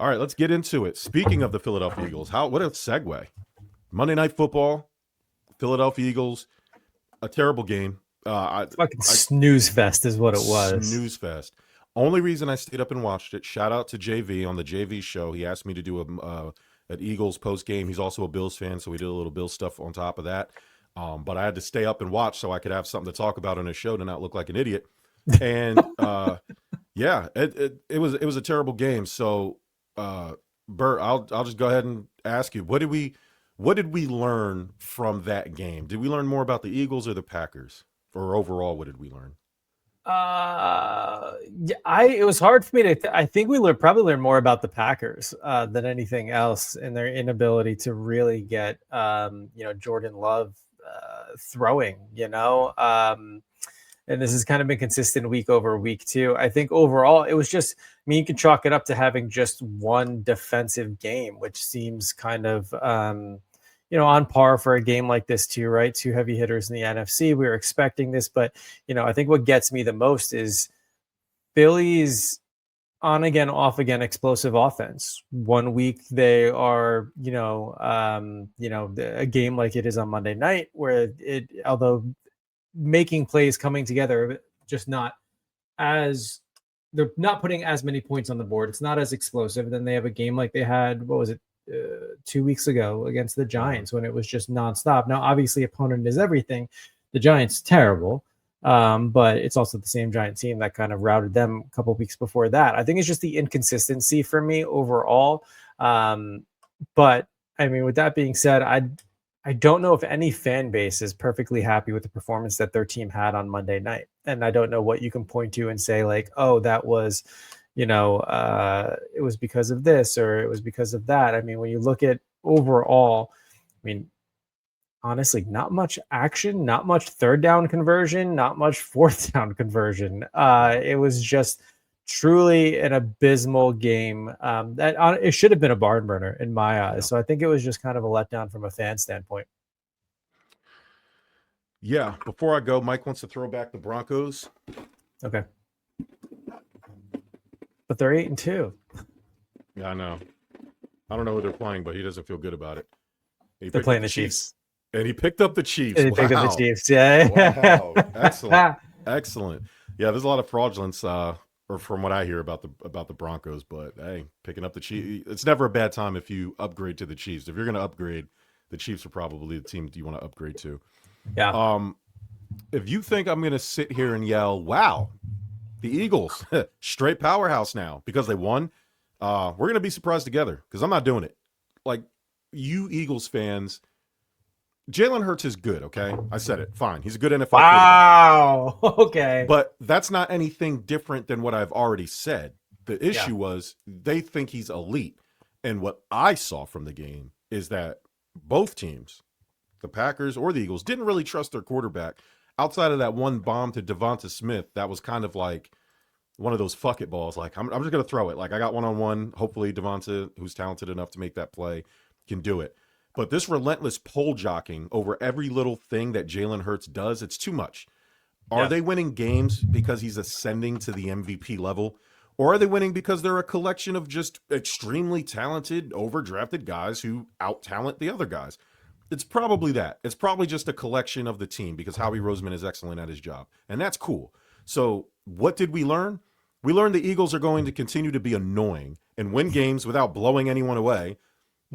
All right, let's get into it. Speaking of the Philadelphia Eagles, what a segue. Monday Night Football, Philadelphia Eagles, a terrible game. Fucking snooze fest is what it was. Snooze fest. Only reason I stayed up and watched it. Shout out to JV on the JV show. He asked me to do an Eagles post game. He's also a Bills fan, so we did a little Bills stuff on top of that. But I had to stay up and watch so I could have something to talk about on his show to not look like an idiot. And yeah, it was a terrible game. So Bert, I'll just go ahead and ask you, what did we learn from that game? Did we learn more about the Eagles or the Packers? Or overall, what did we learn? It was hard for me to. I think we probably learned more about the Packers than anything else, and their inability to really get, Jordan Love throwing. And this has kind of been consistent week over week too. I think overall, it was just. I mean, you can chalk it up to having just one defensive game, which seems kind of. On par for a game like this too, right? Two heavy hitters in the NFC. We were expecting this, but I think what gets me the most is Philly's on again, off again, explosive offense. One week they are, a game like it is on Monday night, where although making plays coming together, just not as they're not putting as many points on the board. It's not as explosive. Then they have a game like they had. What was it? 2 weeks ago against the Giants when it was just nonstop. Now, obviously, opponent is everything. The Giants terrible, but it's also the same Giant team that kind of routed them a couple of weeks before that. I think it's just the inconsistency for me overall. But I mean, with that being said, I don't know if any fan base is perfectly happy with the performance that their team had on Monday night, and I don't know what you can point to and say like, oh, that was. It was because of this or it was because of that. I mean, when you look at overall, I mean, honestly, not much action, not much third down conversion, not much fourth down conversion. It was just truly an abysmal game. It should have been a barn burner in my eyes. So I think it was just kind of a letdown from a fan standpoint. Yeah. Before I go, Mike wants to throw back the Broncos. Okay. But they're 8-2. Yeah, I know. I don't know who they're playing, but he doesn't feel good about it. They're playing the Chiefs. And he picked up the Chiefs. And he picked up the Chiefs. Yeah. Wow. Excellent. Excellent. Yeah, there's a lot of fraudulence, or from what I hear about the Broncos. But hey, picking up the Chiefs, it's never a bad time if you upgrade to the Chiefs. If you're going to upgrade, the Chiefs are probably the team you want to upgrade to. Yeah. If you think I'm going to sit here and yell, "Wow, the Eagles, straight powerhouse now," because they won, we're going to be surprised together because I'm not doing it. Like, you Eagles fans, Jalen Hurts is good, okay? I said it. Fine. He's a good NFL Wow. Okay. But that's not anything different than what I've already said. The issue was they think he's elite. And what I saw from the game is that both teams, the Packers or the Eagles, didn't really trust their quarterback. Outside of that one bomb to Devonta Smith, that was kind of like one of those fuck it balls. Like, I'm just going to throw it. Like, I got one-on-one. Hopefully Devonta, who's talented enough to make that play, can do it. But this relentless pole jocking over every little thing that Jalen Hurts does, it's too much. Are they winning games because he's ascending to the MVP level? Or are they winning because they're a collection of just extremely talented, overdrafted guys who out-talent the other guys? It's probably that. It's probably just a collection of the team because Howie Roseman is excellent at his job. And that's cool. So what did we learn? We learned the Eagles are going to continue to be annoying and win games without blowing anyone away.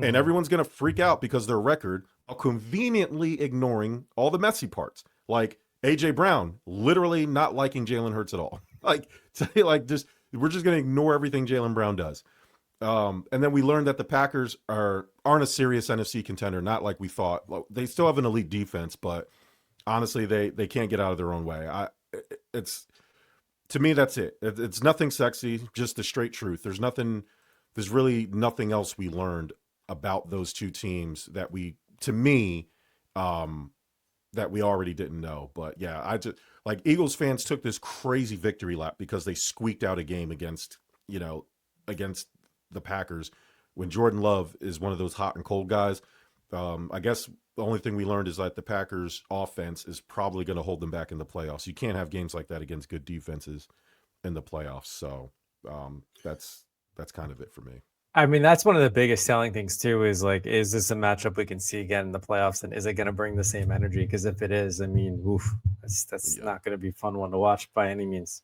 And everyone's going to freak out because their record, while conveniently ignoring all the messy parts. Like A.J. Brown literally not liking Jalen Hurts at all. We're just going to ignore everything Jalen Brown does. And then we learned that the Packers aren't a serious NFC contender, not like we thought. They still have an elite defense, but honestly, they can't get out of their own way. To me, that's it. It's nothing sexy, just the straight truth. There's really nothing else we learned about those two teams that we already didn't know. But yeah, I just like Eagles fans took this crazy victory lap because they squeaked out a game against the Packers when Jordan Love is one of those hot and cold guys. I guess the only thing we learned is that the Packers offense is probably going to hold them back in the playoffs. You can't have games like that against good defenses in the playoffs. So that's kind of it for me. I mean, that's one of the biggest selling things too. Is like, is this a matchup we can see again in the playoffs, and is it going to bring the same energy? Because if it is, I mean, oof, that's Yeah. not going to be a fun one to watch by any means.